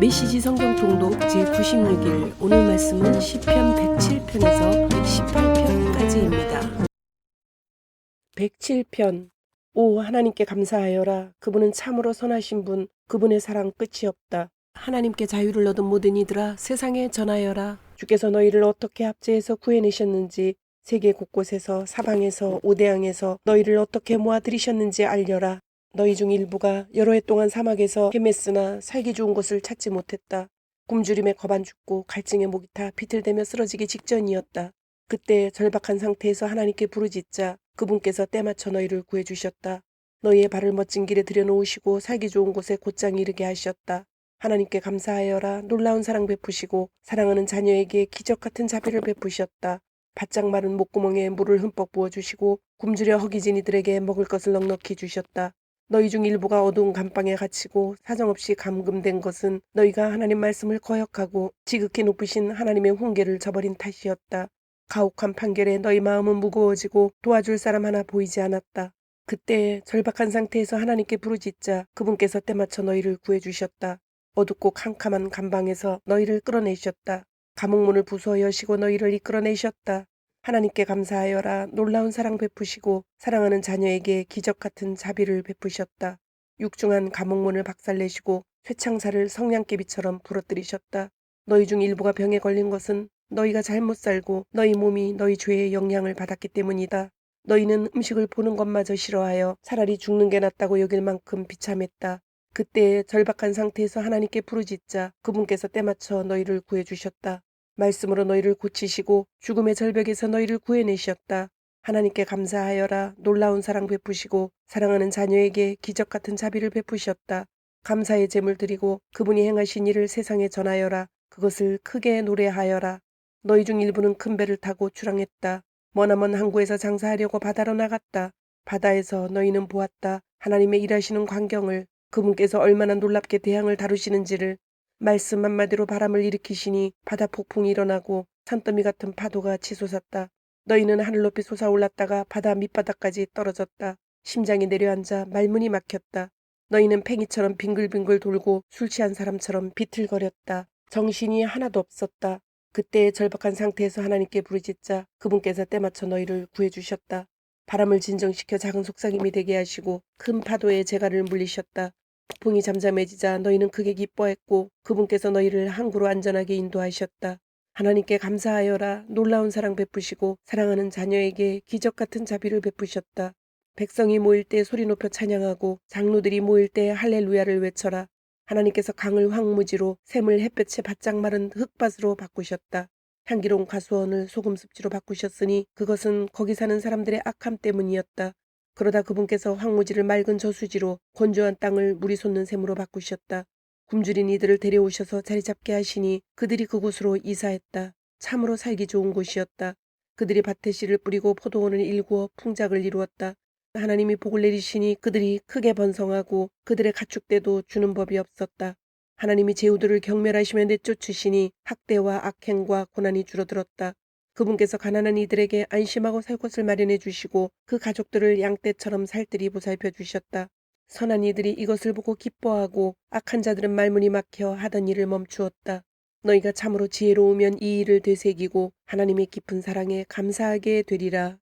메시지 성경 통독 제96일 오늘 말씀은 시편 107편에서 118편까지입니다. 107편. 오 하나님께 감사하여라. 그분은 참으로 선하신 분, 그분의 사랑 끝이 없다. 하나님께 자유를 얻은 모든 이들아 세상에 전하여라. 주께서 너희를 어떻게 압제해서 구해내셨는지, 세계 곳곳에서 사방에서 오대양에서 너희를 어떻게 모아들이셨는지 알려라. 너희 중 일부가 여러 해 동안 사막에서 헤맸으나 살기 좋은 곳을 찾지 못했다. 굶주림에 겁 안 죽고 갈증에 목이 타 비틀대며 쓰러지기 직전이었다. 그때 절박한 상태에서 하나님께 부르짖자 그분께서 때맞춰 너희를 구해주셨다. 너희의 발을 멋진 길에 들여놓으시고 살기 좋은 곳에 곧장 이르게 하셨다. 하나님께 감사하여라. 놀라운 사랑 베푸시고 사랑하는 자녀에게 기적 같은 자비를 베푸셨다. 바짝 마른 목구멍에 물을 흠뻑 부어주시고 굶주려 허기진 이들에게 먹을 것을 넉넉히 주셨다. 너희 중 일부가 어두운 감방에 갇히고 사정없이 감금된 것은 너희가 하나님 말씀을 거역하고 지극히 높으신 하나님의 훈계를 저버린 탓이었다. 가혹한 판결에 너희 마음은 무거워지고 도와줄 사람 하나 보이지 않았다. 그때 절박한 상태에서 하나님께 부르짖자 그분께서 때맞춰 너희를 구해주셨다. 어둡고 캄캄한 감방에서 너희를 끌어내셨다. 감옥문을 부수어 여시고 너희를 이끌어내셨다. 하나님께 감사하여라. 놀라운 사랑 베푸시고 사랑하는 자녀에게 기적 같은 자비를 베푸셨다. 육중한 감옥문을 박살내시고 쇠창살을 성냥개비처럼 부러뜨리셨다. 너희 중 일부가 병에 걸린 것은 너희가 잘못 살고 너희 몸이 너희 죄의 영향을 받았기 때문이다. 너희는 음식을 보는 것마저 싫어하여 차라리 죽는 게 낫다고 여길 만큼 비참했다. 그때 절박한 상태에서 하나님께 부르짖자 그분께서 때맞춰 너희를 구해주셨다. 말씀으로 너희를 고치시고 죽음의 절벽에서 너희를 구해내셨다. 하나님께 감사하여라. 놀라운 사랑 베푸시고 사랑하는 자녀에게 기적 같은 자비를 베푸셨다. 감사의 제물 드리고 그분이 행하신 일을 세상에 전하여라. 그것을 크게 노래하여라. 너희 중 일부는 큰 배를 타고 출항했다. 머나먼 항구에서 장사하려고 바다로 나갔다. 바다에서 너희는 보았다. 하나님의 일하시는 광경을, 그분께서 얼마나 놀랍게 대항을 다루시는지를. 말씀 한마디로 바람을 일으키시니 바다 폭풍이 일어나고 산더미 같은 파도가 치솟았다. 너희는 하늘 높이 솟아올랐다가 바다 밑바닥까지 떨어졌다. 심장이 내려앉아 말문이 막혔다. 너희는 팽이처럼 빙글빙글 돌고 술 취한 사람처럼 비틀거렸다. 정신이 하나도 없었다. 그때 절박한 상태에서 하나님께 부르짖자 그분께서 때맞춰 너희를 구해주셨다. 바람을 진정시켜 작은 속삭임이 되게 하시고 큰 파도에 재갈을 물리셨다. 폭풍이 잠잠해지자 너희는 크게 기뻐했고 그분께서 너희를 항구로 안전하게 인도하셨다. 하나님께 감사하여라. 놀라운 사랑 베푸시고 사랑하는 자녀에게 기적 같은 자비를 베푸셨다. 백성이 모일 때 소리 높여 찬양하고 장로들이 모일 때 할렐루야를 외쳐라. 하나님께서 강을 황무지로 샘을 햇볕에 바짝 마른 흙밭으로 바꾸셨다. 향기로운 가수원을 소금습지로 바꾸셨으니 그것은 거기 사는 사람들의 악함 때문이었다. 그러다 그분께서 황무지를 맑은 저수지로 건조한 땅을 물이 솟는 샘으로 바꾸셨다. 굶주린 이들을 데려오셔서 자리 잡게 하시니 그들이 그곳으로 이사했다. 참으로 살기 좋은 곳이었다. 그들이 밭에 씨를 뿌리고 포도원을 일구어 풍작을 이루었다. 하나님이 복을 내리시니 그들이 크게 번성하고 그들의 가축대도 주는 법이 없었다. 하나님이 제후들을 경멸하시며 내쫓으시니 학대와 악행과 고난이 줄어들었다. 그분께서 가난한 이들에게 안심하고 살 곳을 마련해 주시고 그 가족들을 양떼처럼 살뜰히 보살펴 주셨다. 선한 이들이 이것을 보고 기뻐하고 악한 자들은 말문이 막혀 하던 일을 멈추었다. 너희가 참으로 지혜로우면 이 일을 되새기고 하나님의 깊은 사랑에 감사하게 되리라.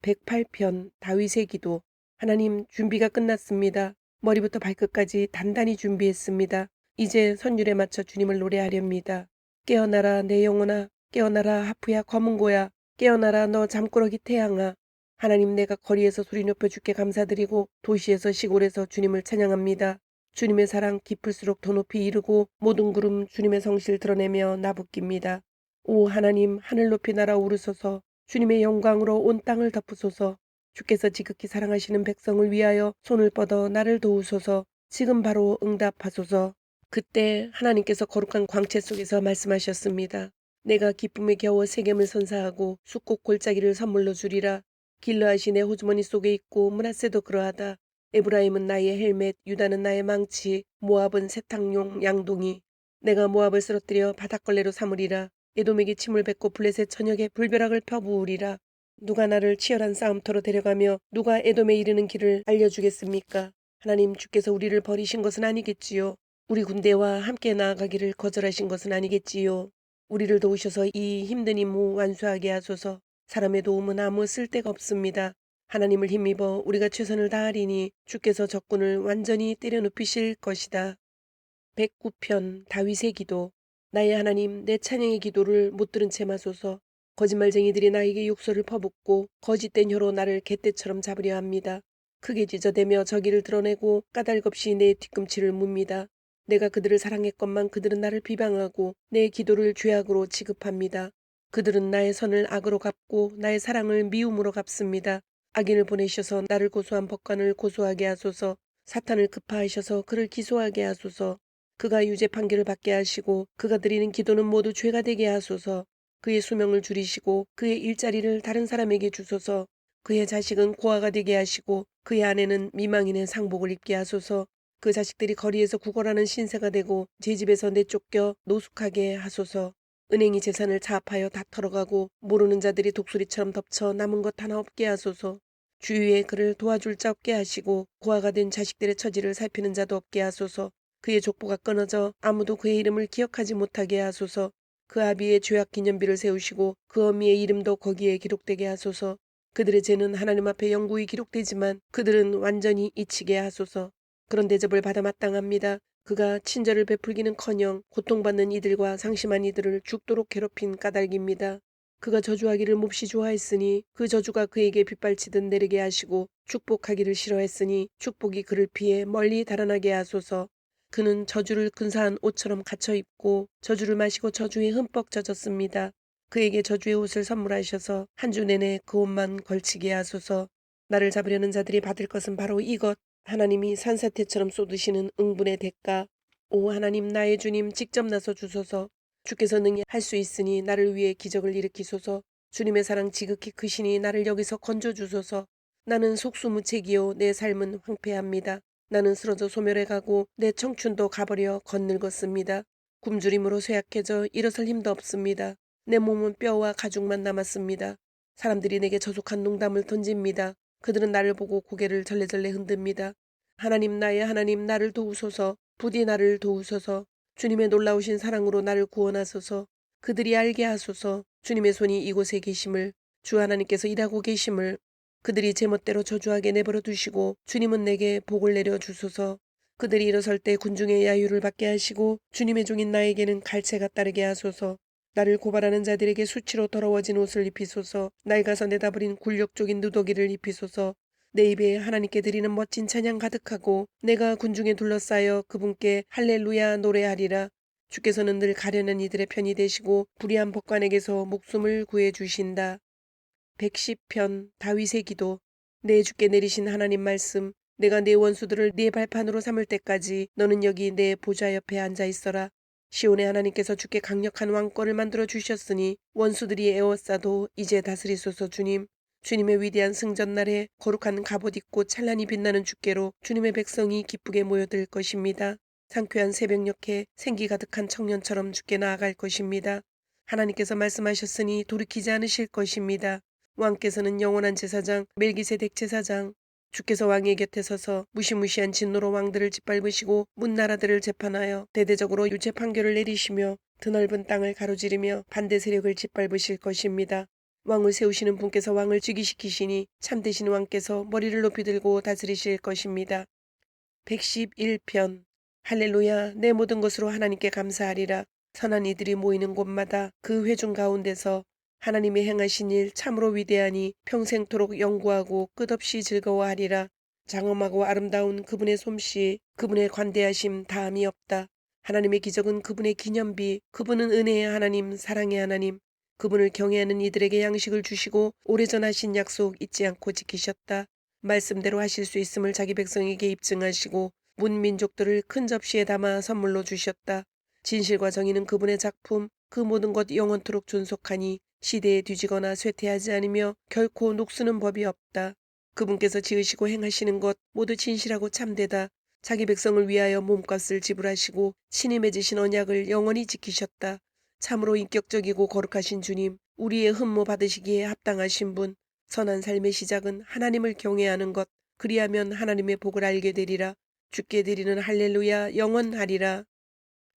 108편 다윗의 기도. 하나님, 준비가 끝났습니다. 머리부터 발끝까지 단단히 준비했습니다. 이제 선율에 맞춰 주님을 노래하렵니다. 깨어나라 내 영혼아, 깨어나라 하프야 검은고야, 깨어나라 너 잠꾸러기 태양아. 하나님, 내가 거리에서 소리 높여 주께 감사드리고 도시에서 시골에서 주님을 찬양합니다. 주님의 사랑 깊을수록 더 높이 이르고 모든 구름 주님의 성실 드러내며 나부낍니다. 오 하나님, 하늘 높이 날아오르소서. 주님의 영광으로 온 땅을 덮으소서. 주께서 지극히 사랑하시는 백성을 위하여 손을 뻗어 나를 도우소서. 지금 바로 응답하소서. 그때 하나님께서 거룩한 광채 속에서 말씀하셨습니다. 내가 기쁨에 겨워 세겜을 선사하고 숫곡 골짜기를 선물로 주리라. 길르앗이 내 호주머니 속에 있고 므낫세도 그러하다. 에브라임은 나의 헬멧, 유다는 나의 망치, 모압은 세탁용 양동이. 내가 모압을 쓰러뜨려 바닷걸레로 삼으리라. 에돔에게 침을 뱉고 블레셋 전역에 불벼락을 펴부으리라. 누가 나를 치열한 싸움터로 데려가며 누가 에돔에 이르는 길을 알려주겠습니까? 하나님, 주께서 우리를 버리신 것은 아니겠지요. 우리 군대와 함께 나아가기를 거절하신 것은 아니겠지요. 우리를 도우셔서 이 힘든 임무 완수하게 하소서. 사람의 도움은 아무 쓸데가 없습니다. 하나님을 힘입어 우리가 최선을 다하리니 주께서 적군을 완전히 때려눕히실 것이다. 109편 다윗의 기도. 나의 하나님, 내 찬양의 기도를 못 들은 채 마소서. 거짓말쟁이들이 나에게 욕설을 퍼붓고 거짓된 혀로 나를 갯떼처럼 잡으려 합니다. 크게 짖어대며 저기를 드러내고 까닭없이 내 뒤꿈치를 묻니다. 내가 그들을 사랑했건만 그들은 나를 비방하고 내 기도를 죄악으로 취급합니다. 그들은 나의 선을 악으로 갚고 나의 사랑을 미움으로 갚습니다. 악인을 보내셔서 나를 고소한 법관을 고소하게 하소서. 사탄을 급파하셔서 그를 기소하게 하소서. 그가 유죄 판결을 받게 하시고 그가 드리는 기도는 모두 죄가 되게 하소서. 그의 수명을 줄이시고 그의 일자리를 다른 사람에게 주소서. 그의 자식은 고아가 되게 하시고 그의 아내는 미망인의 상복을 입게 하소서. 그 자식들이 거리에서 구걸하는 신세가 되고 제 집에서 내쫓겨 노숙하게 하소서. 은행이 재산을 차압하여 다 털어가고 모르는 자들이 독수리처럼 덮쳐 남은 것 하나 없게 하소서. 주위에 그를 도와줄 자 없게 하시고 고아가 된 자식들의 처지를 살피는 자도 없게 하소서. 그의 족보가 끊어져 아무도 그의 이름을 기억하지 못하게 하소서. 그 아비의 죄악 기념비를 세우시고 그 어미의 이름도 거기에 기록되게 하소서. 그들의 죄는 하나님 앞에 영구히 기록되지만 그들은 완전히 잊히게 하소서. 그런 대접을 받아 마땅합니다. 그가 친절을 베풀기는커녕 고통받는 이들과 상심한 이들을 죽도록 괴롭힌 까닭입니다. 그가 저주하기를 몹시 좋아했으니 그 저주가 그에게 빗발치듯 내리게 하시고 축복하기를 싫어했으니 축복이 그를 피해 멀리 달아나게 하소서. 그는 저주를 근사한 옷처럼 갇혀 입고 저주를 마시고 저주에 흠뻑 젖었습니다. 그에게 저주의 옷을 선물하셔서 한 주 내내 그 옷만 걸치게 하소서. 나를 잡으려는 자들이 받을 것은 바로 이것. 하나님이 산사태처럼 쏟으시는 응분의 대가. 오 하나님 나의 주님 직접 나서 주소서. 주께서 능히 할 수 있으니 나를 위해 기적을 일으키소서. 주님의 사랑 지극히 크시니 나를 여기서 건져주소서. 나는 속수무책이요 내 삶은 황폐합니다. 나는 쓰러져 소멸해 가고 내 청춘도 가버려 겉늙었습니다. 굶주림으로 쇠약해져 일어설 힘도 없습니다. 내 몸은 뼈와 가죽만 남았습니다. 사람들이 내게 저속한 농담을 던집니다. 그들은 나를 보고 고개를 절레절레 흔듭니다. 하나님 나의 하나님 나를 도우소서. 부디 나를 도우소서. 주님의 놀라우신 사랑으로 나를 구원하소서. 그들이 알게 하소서. 주님의 손이 이곳에 계심을, 주 하나님께서 일하고 계심을. 그들이 제멋대로 저주하게 내버려 두시고 주님은 내게 복을 내려 주소서. 그들이 일어설 때 군중의 야유를 받게 하시고 주님의 종인 나에게는 갈채가 따르게 하소서. 나를 고발하는 자들에게 수치로 더러워진 옷을 입히소서. 낡아서 내다버린 굴욕적인 누더기를 입히소서. 내 입에 하나님께 드리는 멋진 찬양 가득하고 내가 군중에 둘러싸여 그분께 할렐루야 노래하리라. 주께서는 늘 가련한 이들의 편이 되시고 불의한 법관에게서 목숨을 구해 주신다. 110편 다윗의 기도. 내 주께 내리신 하나님 말씀. 내가 내 원수들을 네 발판으로 삼을 때까지 너는 여기 내 보좌 옆에 앉아 있어라. 시온의 하나님께서 주께 강력한 왕권을 만들어 주셨으니 원수들이 에워싸도 이제 다스리소서. 주님. 주님의 위대한 승전날에 거룩한 갑옷 입고 찬란히 빛나는 주께로 주님의 백성이 기쁘게 모여들 것입니다. 상쾌한 새벽녘에 생기 가득한 청년처럼 주께 나아갈 것입니다. 하나님께서 말씀하셨으니 돌이키지 않으실 것입니다. 왕께서는 영원한 제사장 멜기세덱 제사장. 주께서 왕의 곁에 서서 무시무시한 진노로 왕들을 짓밟으시고 문나라들을 재판하여 대대적으로 유죄 판결을 내리시며 드넓은 땅을 가로지르며 반대 세력을 짓밟으실 것입니다. 왕을 세우시는 분께서 왕을 즉위시키시니 참되신 왕께서 머리를 높이 들고 다스리실 것입니다. 111편 할렐루야 내 모든 것으로 하나님께 감사하리라. 선한 이들이 모이는 곳마다 그 회중 가운데서 하나님의 행하신 일 참으로 위대하니 평생토록 영구하고 끝없이 즐거워하리라. 장엄하고 아름다운 그분의 솜씨, 그분의 관대하심 다함이 없다. 하나님의 기적은 그분의 기념비, 그분은 은혜의 하나님, 사랑의 하나님. 그분을 경외하는 이들에게 양식을 주시고 오래전 하신 약속 잊지 않고 지키셨다. 말씀대로 하실 수 있음을 자기 백성에게 입증하시고 문민족들을 큰 접시에 담아 선물로 주셨다. 진실과 정의는 그분의 작품, 그 모든 것 영원토록 존속하니 시대에 뒤지거나 쇠퇴하지 않으며 결코 녹수는 법이 없다. 그분께서 지으시고 행하시는 것 모두 진실하고 참되다. 자기 백성을 위하여 몸값을 지불하시고 친히 맺으신 언약을 영원히 지키셨다. 참으로 인격적이고 거룩하신 주님, 우리의 흠모 받으시기에 합당하신 분, 선한 삶의 시작은 하나님을 경외하는 것, 그리하면 하나님의 복을 알게 되리라. 주께 드리는 할렐루야 영원하리라.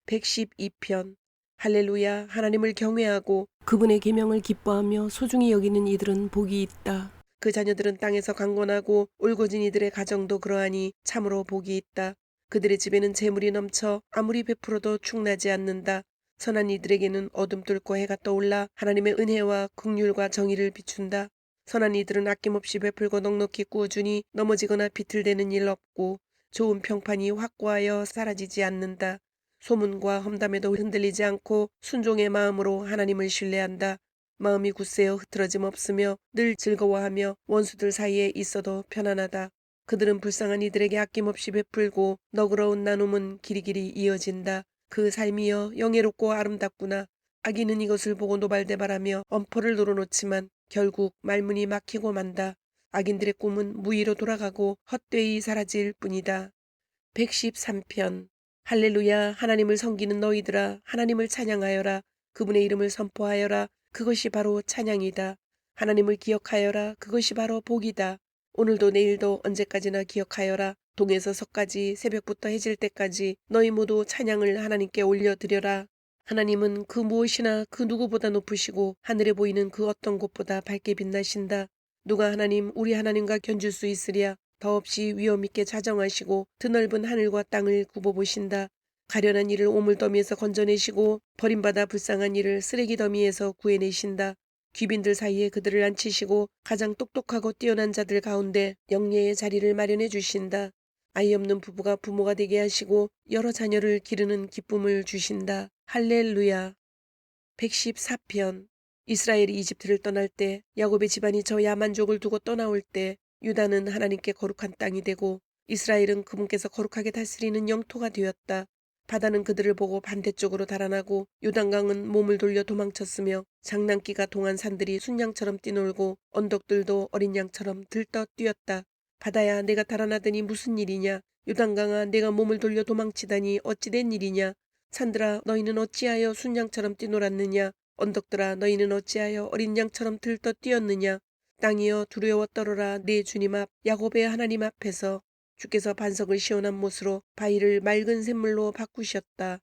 112편. 할렐루야. 하나님을 경외하고 그분의 계명을 기뻐하며 소중히 여기는 이들은 복이 있다. 그 자녀들은 땅에서 강건하고 올곧은 이들의 가정도 그러하니 참으로 복이 있다. 그들의 집에는 재물이 넘쳐 아무리 베풀어도 충나지 않는다. 선한 이들에게는 어둠 뚫고 해가 떠올라 하나님의 은혜와 긍휼과 정의를 비춘다. 선한 이들은 아낌없이 베풀고 넉넉히 꾸어주니 넘어지거나 비틀대는 일 없고 좋은 평판이 확고하여 사라지지 않는다. 소문과 험담에도 흔들리지 않고 순종의 마음으로 하나님을 신뢰한다. 마음이 굳세어 흐트러짐 없으며 늘 즐거워하며 원수들 사이에 있어도 편안하다. 그들은 불쌍한 이들에게 아낌없이 베풀고 너그러운 나눔은 길이길이 이어진다. 그 삶이여 영예롭고 아름답구나. 악인은 이것을 보고 노발대발하며 엄포를 노려놓지만 결국 말문이 막히고 만다. 악인들의 꿈은 무의로 돌아가고 헛되이 사라질 뿐이다. 113편. 할렐루야. 하나님을 섬기는 너희들아 하나님을 찬양하여라. 그분의 이름을 선포하여라. 그것이 바로 찬양이다. 하나님을 기억하여라. 그것이 바로 복이다. 오늘도 내일도 언제까지나 기억하여라. 동에서 서까지 새벽부터 해질 때까지 너희 모두 찬양을 하나님께 올려드려라. 하나님은 그 무엇이나 그 누구보다 높으시고 하늘에 보이는 그 어떤 곳보다 밝게 빛나신다. 누가 하나님 우리 하나님과 견줄 수 있으랴. 더없이 위엄있게 자정하시고 드넓은 하늘과 땅을 굽어보신다. 가련한 이를 오물더미에서 건져내시고 버림받아 불쌍한 이를 쓰레기 더미에서 구해내신다. 귀빈들 사이에 그들을 앉히시고 가장 똑똑하고 뛰어난 자들 가운데 영예의 자리를 마련해 주신다. 아이 없는 부부가 부모가 되게 하시고 여러 자녀를 기르는 기쁨을 주신다. 할렐루야. 114편. 이스라엘이 이집트를 떠날 때 야곱의 집안이 저 야만족을 두고 떠나올 때 유다는 하나님께 거룩한 땅이 되고 이스라엘은 그분께서 거룩하게 다스리는 영토가 되었다. 바다는 그들을 보고 반대쪽으로 달아나고 요단강은 몸을 돌려 도망쳤으며 장난기가 동한 산들이 순양처럼 뛰놀고 언덕들도 어린 양처럼 들떠 뛰었다. 바다야 내가 달아나더니 무슨 일이냐. 요단강아 내가 몸을 돌려 도망치다니 어찌 된 일이냐. 산들아 너희는 어찌하여 순양처럼 뛰놀았느냐. 언덕들아 너희는 어찌하여 어린 양처럼 들떠 뛰었느냐. 땅이여 두려워 떨어라. 내 주님 앞 야곱의 하나님 앞에서. 주께서 반석을 시원한 못으로 바위를 맑은 샘물로 바꾸셨다.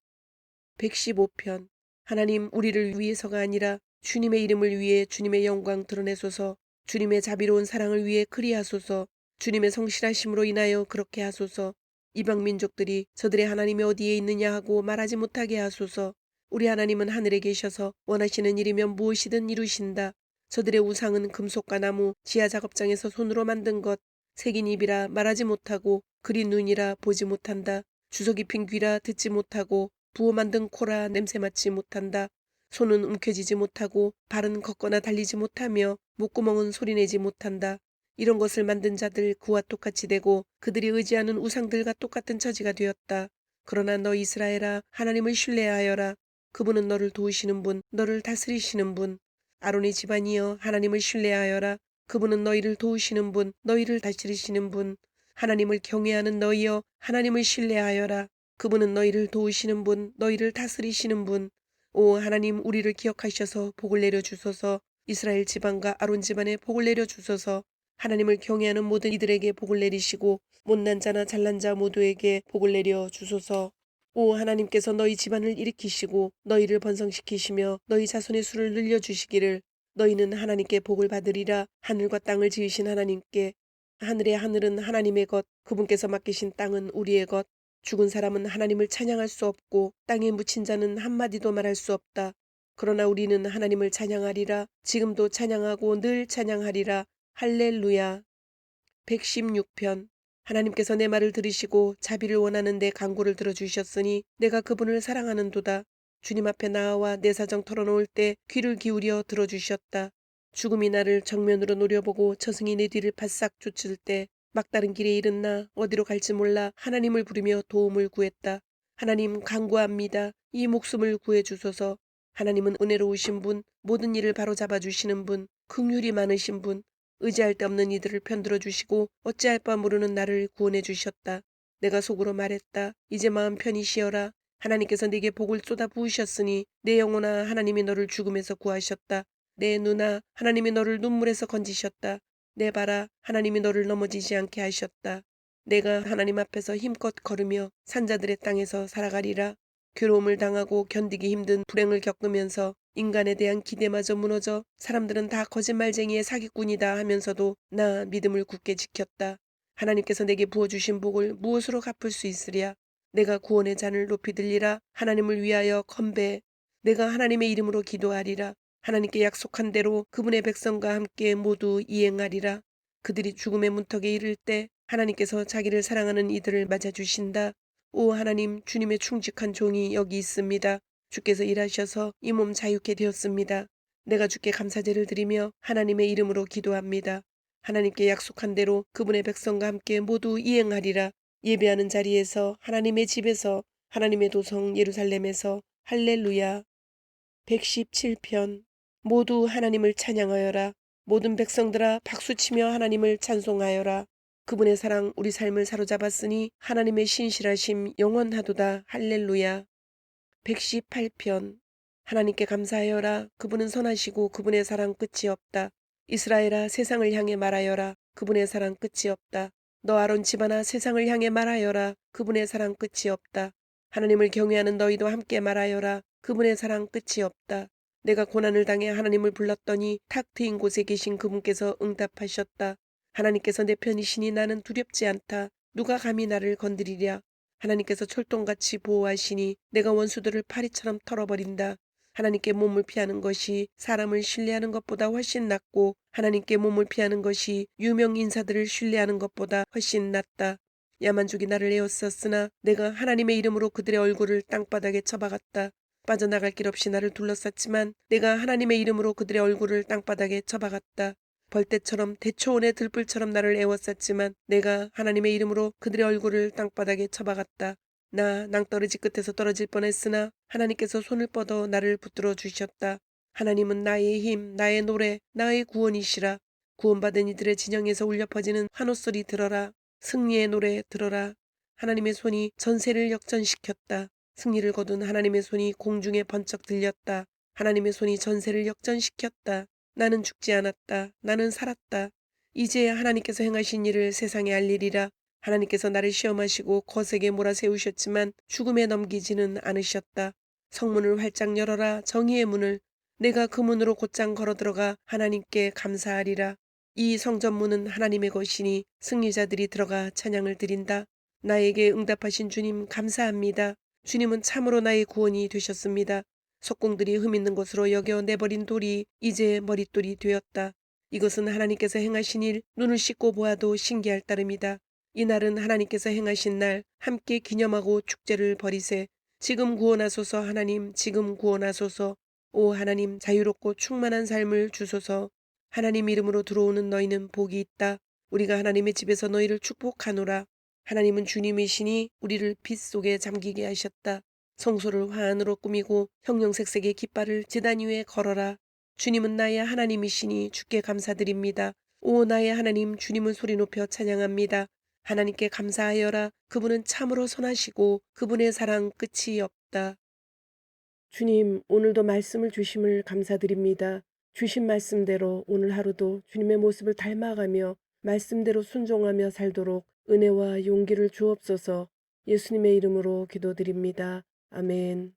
115편. 하나님 우리를 위해서가 아니라 주님의 이름을 위해 주님의 영광 드러내소서. 주님의 자비로운 사랑을 위해 그리하소서. 주님의 성실하심으로 인하여 그렇게 하소서. 이방 민족들이 저들의 하나님이 어디에 있느냐 하고 말하지 못하게 하소서. 우리 하나님은 하늘에 계셔서 원하시는 일이면 무엇이든 이루신다. 저들의 우상은 금속과 나무, 지하 작업장에서 손으로 만든 것, 새긴 입이라 말하지 못하고 그린 눈이라 보지 못한다. 주워 깊인 귀라 듣지 못하고 부어 만든 코라 냄새 맡지 못한다. 손은 움켜쥐지 못하고 발은 걷거나 달리지 못하며 목구멍은 소리내지 못한다. 이런 것을 만든 자들 그와 똑같이 되고 그들이 의지하는 우상들과 똑같은 처지가 되었다. 그러나 너 이스라엘아 하나님을 신뢰하여라. 그분은 너를 도우시는 분, 너를 다스리시는 분. 아론의 집안이여 하나님을 신뢰하여라. 그분은 너희를 도우시는 분, 너희를 다스리시는 분. 하나님을 경외하는 너희여 하나님을 신뢰하여라. 그분은 너희를 도우시는 분, 너희를 다스리시는 분. 오 하나님 우리를 기억하셔서 복을 내려주소서. 이스라엘 집안과 아론 집안에 복을 내려주소서. 하나님을 경외하는 모든 이들에게 복을 내리시고 못난 자나 잘난 자 모두에게 복을 내려주소서. 오 하나님께서 너희 집안을 일으키시고 너희를 번성시키시며 너희 자손의 수를 늘려주시기를. 너희는 하나님께 복을 받으리라. 하늘과 땅을 지으신 하나님께. 하늘의 하늘은 하나님의 것, 그분께서 맡기신 땅은 우리의 것. 죽은 사람은 하나님을 찬양할 수 없고 땅에 묻힌 자는 한마디도 말할 수 없다. 그러나 우리는 하나님을 찬양하리라. 지금도 찬양하고 늘 찬양하리라. 할렐루야. 116편. 하나님께서 내 말을 들으시고 자비를 원하는 내 간구를 들어주셨으니 내가 그분을 사랑하는도다. 주님 앞에 나와 내 사정 털어놓을 때 귀를 기울여 들어주셨다. 죽음이 나를 정면으로 노려보고 저승이 내 뒤를 바싹 쫓을 때 막다른 길에 이른 나 어디로 갈지 몰라 하나님을 부르며 도움을 구했다. 하나님 간구합니다. 이 목숨을 구해주소서. 하나님은 은혜로우신 분, 모든 일을 바로잡아 주시는 분, 긍휼이 많으신 분, 의지할 데 없는 이들을 편들어 주시고 어찌할 바 모르는 나를 구원해 주셨다. 내가 속으로 말했다. 이제 마음 편히 쉬어라. 하나님께서 네게 복을 쏟아 부으셨으니 내 영혼아 하나님이 너를 죽음에서 구하셨다. 내 눈아 하나님이 너를 눈물에서 건지셨다. 내 발아 하나님이 너를 넘어지지 않게 하셨다. 내가 하나님 앞에서 힘껏 걸으며 산자들의 땅에서 살아가리라. 괴로움을 당하고 견디기 힘든 불행을 겪으면서 인간에 대한 기대마저 무너져 사람들은 다 거짓말쟁이의 사기꾼이다 하면서도 나 믿음을 굳게 지켰다. 하나님께서 내게 부어주신 복을 무엇으로 갚을 수 있으랴. 내가 구원의 잔을 높이 들리라. 하나님을 위하여 건배. 내가 하나님의 이름으로 기도하리라. 하나님께 약속한 대로 그분의 백성과 함께 모두 이행하리라. 그들이 죽음의 문턱에 이를 때 하나님께서 자기를 사랑하는 이들을 맞아주신다. 오 하나님, 주님의 충직한 종이 여기 있습니다. 주께서 일하셔서 이 몸 자유케 되었습니다. 내가 주께 감사제를 드리며 하나님의 이름으로 기도합니다. 하나님께 약속한 대로 그분의 백성과 함께 모두 이행하리라. 예배하는 자리에서 하나님의 집에서 하나님의 도성 예루살렘에서 할렐루야. 117편. 모두 하나님을 찬양하여라. 모든 백성들아 박수치며 하나님을 찬송하여라. 그분의 사랑 우리 삶을 사로잡았으니 하나님의 신실하심 영원하도다. 할렐루야. 118편. 하나님께 감사하여라. 그분은 선하시고 그분의 사랑 끝이 없다. 이스라엘아 세상을 향해 말하여라. 그분의 사랑 끝이 없다. 너 아론 집안아 세상을 향해 말하여라. 그분의 사랑 끝이 없다. 하나님을 경외하는 너희도 함께 말하여라. 그분의 사랑 끝이 없다. 내가 고난을 당해 하나님을 불렀더니 탁 트인 곳에 계신 그분께서 응답하셨다. 하나님께서 내 편이시니 나는 두렵지 않다. 누가 감히 나를 건드리랴. 하나님께서 철동같이 보호하시니 내가 원수들을 파리처럼 털어버린다. 하나님께 몸을 피하는 것이 사람을 신뢰하는 것보다 훨씬 낫고 하나님께 몸을 피하는 것이 유명 인사들을 신뢰하는 것보다 훨씬 낫다. 야만족이 나를 에웠었으나 내가 하나님의 이름으로 그들의 얼굴을 땅바닥에 쳐박았다. 빠져나갈 길 없이 나를 둘러쌌지만 내가 하나님의 이름으로 그들의 얼굴을 땅바닥에 쳐박았다. 벌떼처럼 대초원의 들불처럼 나를 에워쌌지만 내가 하나님의 이름으로 그들의 얼굴을 땅바닥에 쳐박았다. 나 낭떠러지 끝에서 떨어질 뻔했으나 하나님께서 손을 뻗어 나를 붙들어 주셨다. 하나님은 나의 힘, 나의 노래, 나의 구원이시라. 구원받은 이들의 진영에서 울려 퍼지는 환호소리 들어라. 승리의 노래 들어라. 하나님의 손이 전세를 역전시켰다. 승리를 거둔 하나님의 손이 공중에 번쩍 들렸다. 하나님의 손이 전세를 역전시켰다. 나는 죽지 않았다. 나는 살았다. 이제 하나님께서 행하신 일을 세상에 알리리라. 하나님께서 나를 시험하시고 거세게 몰아세우셨지만 죽음에 넘기지는 않으셨다. 성문을 활짝 열어라. 정의의 문을. 내가 그 문으로 곧장 걸어 들어가 하나님께 감사하리라. 이 성전문은 하나님의 것이니 승리자들이 들어가 찬양을 드린다. 나에게 응답하신 주님 감사합니다. 주님은 참으로 나의 구원이 되셨습니다. 석공들이 흠있는 것으로 여겨 내버린 돌이 이제 머릿돌이 되었다. 이것은 하나님께서 행하신 일, 눈을 씻고 보아도 신기할 따름이다. 이날은 하나님께서 행하신 날, 함께 기념하고 축제를 벌이세. 지금 구원하소서 하나님, 지금 구원하소서. 오 하나님, 자유롭고 충만한 삶을 주소서. 하나님 이름으로 들어오는 너희는 복이 있다. 우리가 하나님의 집에서 너희를 축복하노라. 하나님은 주님이시니 우리를 빛 속에 잠기게 하셨다. 성소를 화환으로 꾸미고 형형색색의 깃발을 제단 위에 걸어라. 주님은 나의 하나님이시니 주께 감사드립니다. 오 나의 하나님, 주님을 소리 높여 찬양합니다. 하나님께 감사하여라. 그분은 참으로 선하시고 그분의 사랑 끝이 없다. 주님, 오늘도 말씀을 주심을 감사드립니다. 주신 말씀대로 오늘 하루도 주님의 모습을 닮아가며 말씀대로 순종하며 살도록 은혜와 용기를 주옵소서. 예수님의 이름으로 기도드립니다. 아멘.